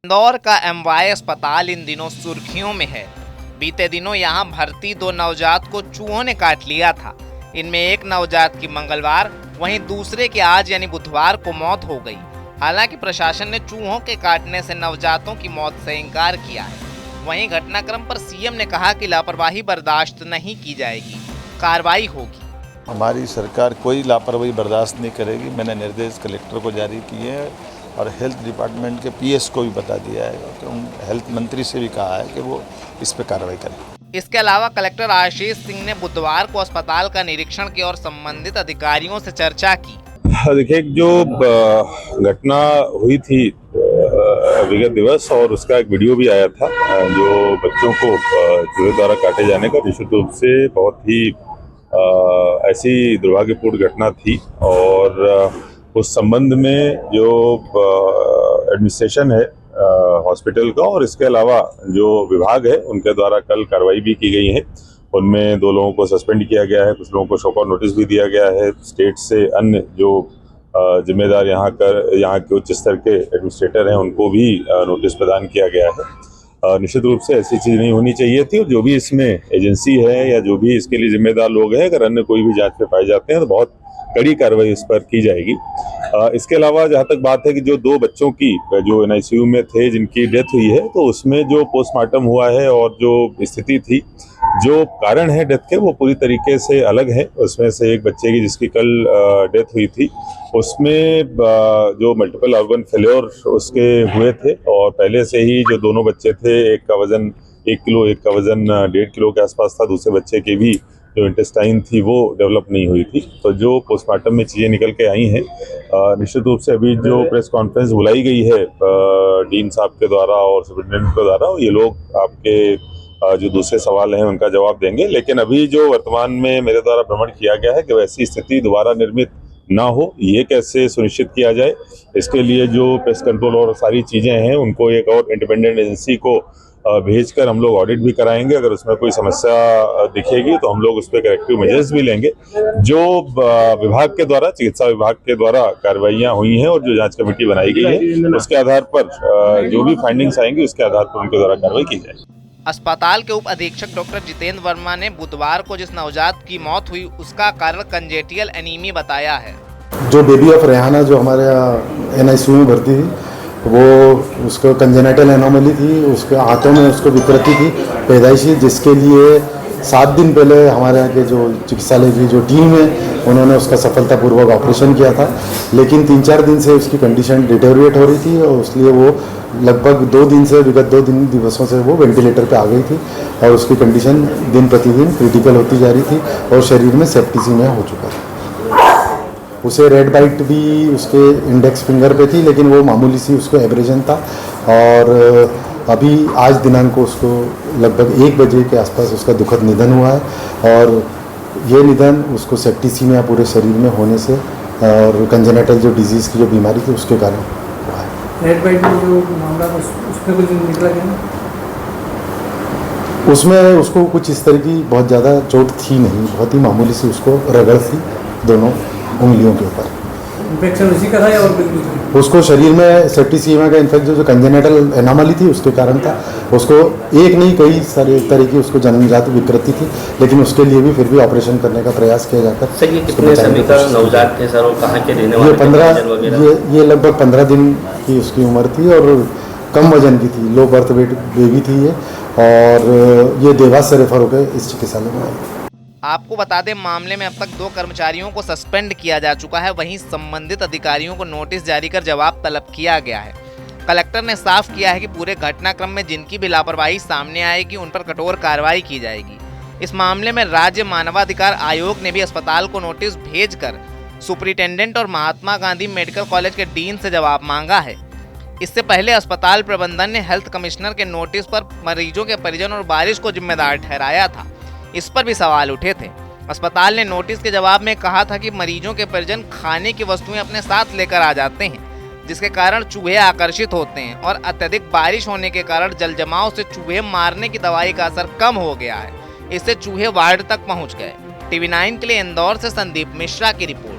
इंदौर का एमवाय अस्पताल इन दिनों सुर्खियों में है। बीते दिनों यहां भर्ती 2 नवजात को चूहों ने काट लिया था। इनमें एक नवजात की मंगलवार, वहीं दूसरे की आज यानी बुधवार को मौत हो गई। हालांकि प्रशासन ने चूहों के काटने से नवजातों की मौत से इनकार किया है। वहीं घटनाक्रम पर सीएम ने कहा कि लापरवाही बर्दाश्त नहीं की जाएगी, कार्रवाई होगी। हमारी सरकार कोई लापरवाही बर्दाश्त नहीं करेगी। मैंने निर्देश कलेक्टर को जारी किए हैं और हेल्थ डिपार्टमेंट के पीएस को भी बता दिया है कि हेल्थ मंत्री से भी कहा है कि वो इस पर कार्रवाई करें। इसके अलावा कलेक्टर आशीष सिंह ने बुधवार को अस्पताल का निरीक्षण किया और संबंधित अधिकारियों से चर्चा की। देखिए, जो घटना हुई थी विगत दिवस और उसका एक वीडियो भी आया था, जो बच्चों को चूहे द्वारा काटे जाने का निश्चित रूप से बहुत ही ऐसी दुर्भाग्यपूर्ण घटना थी और उस संबंध में जो एडमिनिस्ट्रेशन है हॉस्पिटल का और इसके अलावा जो विभाग है उनके द्वारा कल कार्रवाई भी की गई है। उनमें 2 लोगों को सस्पेंड किया गया है, कुछ लोगों को शॉकआउट नोटिस भी दिया गया है। स्टेट से अन्य जो जिम्मेदार यहाँ के उच्च स्तर के एडमिनिस्ट्रेटर हैं उनको भी नोटिस प्रदान किया गया है। निश्चित रूप से ऐसी चीज़ नहीं होनी चाहिए थी और जो भी इसमें एजेंसी है या जो भी इसके लिए जिम्मेदार लोग हैं, अगर अन्य कोई भी जांच में पाए जाते हैं तो बहुत कड़ी कार्रवाई इस पर की जाएगी। इसके अलावा जहाँ तक बात है कि जो 2 बच्चों की जो NICU में थे जिनकी डेथ हुई है, तो उसमें जो पोस्टमार्टम हुआ है और जो स्थिति थी, जो कारण है डेथ के, वो पूरी तरीके से अलग है। उसमें से एक बच्चे की जिसकी कल डेथ हुई थी, उसमें जो मल्टीपल ऑर्गन फेल्योर उसके हुए थे और पहले से ही जो दोनों बच्चे थे, एक का वजन 1 किलो, एक का वजन 1.5 किलो के आसपास था। दूसरे बच्चे की भी जो इंटेस्टाइन थी वो डेवलप नहीं हुई थी। तो जो पोस्टमार्टम में चीज़ें निकल के आई हैं, निश्चित रूप से अभी जो प्रेस कॉन्फ्रेंस बुलाई गई है डीन साहब के द्वारा और सुप्रिटेंडेंट के द्वारा, ये लोग आपके जो दूसरे सवाल हैं उनका जवाब देंगे। लेकिन अभी जो वर्तमान में मेरे द्वारा भ्रमण किया गया है कि वैसी स्थिति दोबारा निर्मित ना हो, ये कैसे सुनिश्चित किया जाए, इसके लिए जो पेस्ट कंट्रोल और सारी चीज़ें हैं उनको एक और इंडिपेंडेंट एजेंसी को भेजकर हम लोग ऑडिट भी कराएंगे। अगर उसमें कोई समस्या दिखेगी तो हम लोग उस पर करेक्टिव मेजर्स भी लेंगे। जो विभाग के द्वारा, चिकित्सा विभाग के द्वारा कार्रवाइयाँ हुई हैं और जो जांच कमेटी बनाई गई है, उसके आधार पर जो भी फाइंडिंग्स आएंगी उसके आधार पर उनके द्वारा कार्रवाई की जाएगी। अस्पताल के उप अधीक्षक डॉक्टर जितेंद्र वर्मा ने बुधवार को जिस नवजात की मौत हुई उसका कारण कंजेटियल एनीमिया बताया है। जो बेबी ऑफ रेहाना जो हमारे NICU में भर्ती थी, वो उसको कंजेनिटल एनोमली थी, उसके हाथों में उसको विकृति थी पैदाइशी, जिसके लिए 7 दिन पहले हमारे यहाँ के जो चिकित्सालय की जो टीम है उन्होंने उसका सफलतापूर्वक ऑपरेशन किया था। लेकिन 3-4 दिन से उसकी कंडीशन डिटेरियोरेट हो रही थी और इसलिए वो लगभग 2 दिन से, विगत 2 दिवसों से वो वेंटिलेटर पे आ गई थी और उसकी कंडीशन दिन प्रतिदिन क्रिटिकल होती जा रही थी और शरीर में सेप्टिसीमिया हो चुका था। उसे रेड बाइट भी उसके इंडेक्स फिंगर पे थी, लेकिन वो मामूली सी उसको एब्रेजन था और अभी आज दिनांक को उसको लगभग 1 बजे के आसपास उसका दुखद निधन हुआ है और ये निधन उसको सेप्टिसीमिया पूरे शरीर में होने से और कंजेनिटल जो डिजीज़ की जो बीमारी थी उसके कारण हुआ है। रेड बाइट में जो मामला उसमें कुछ निकला गया, उसमें उसको कुछ इस तरह की बहुत ज़्यादा चोट थी नहीं, बहुत ही मामूली सी उसको रगड़ थी दोनों उंगलियों के ऊपर। इन्फेक्शन उसी का था या और कुछ? उसको शरीर में सेप्टिसीमिया का इन्फेक्शन जो कंजेनिटल एनोमली थी उसके कारण था। उसको एक नहीं कई सारे तरह की उसको जन्मजात विकृति थी, लेकिन उसके लिए भी फिर भी ऑपरेशन करने का प्रयास किया जाकर। सर, ये कितने समय का नवजात थे सर और कहाँ के रहने वाले थे? ये लगभग 15 दिन की उसकी उम्र थी और कम वजन की थी, लो बर्थ वेट बेबी थी ये, और ये देवास से रेफर होकर इस चिकित्सालय में आई। आपको बता दें, मामले में अब तक 2 कर्मचारियों को सस्पेंड किया जा चुका है। वहीं संबंधित अधिकारियों को नोटिस जारी कर जवाब तलब किया गया है। कलेक्टर ने साफ किया है कि पूरे घटनाक्रम में जिनकी भी लापरवाही सामने आएगी उन पर कठोर कार्रवाई की जाएगी। इस मामले में राज्य मानवाधिकार आयोग ने भी अस्पताल को नोटिस भेजकर सुपरिटेंडेंट और महात्मा गांधी मेडिकल कॉलेज के डीन से जवाब मांगा है। इससे पहले अस्पताल प्रबंधन ने हेल्थ कमिश्नर के नोटिस पर मरीजों के परिजन और बारिश को जिम्मेदार ठहराया था। इस पर भी सवाल उठे थे। अस्पताल ने नोटिस के जवाब में कहा था कि मरीजों के परिजन खाने की वस्तुएं अपने साथ लेकर आ जाते हैं, जिसके कारण चूहे आकर्षित होते हैं और अत्यधिक बारिश होने के कारण जल जमाव से चूहे मारने की दवाई का असर कम हो गया है। इससे चूहे वार्ड तक पहुंच गए। TV9 के लिए इंदौर से संदीप मिश्रा की रिपोर्ट।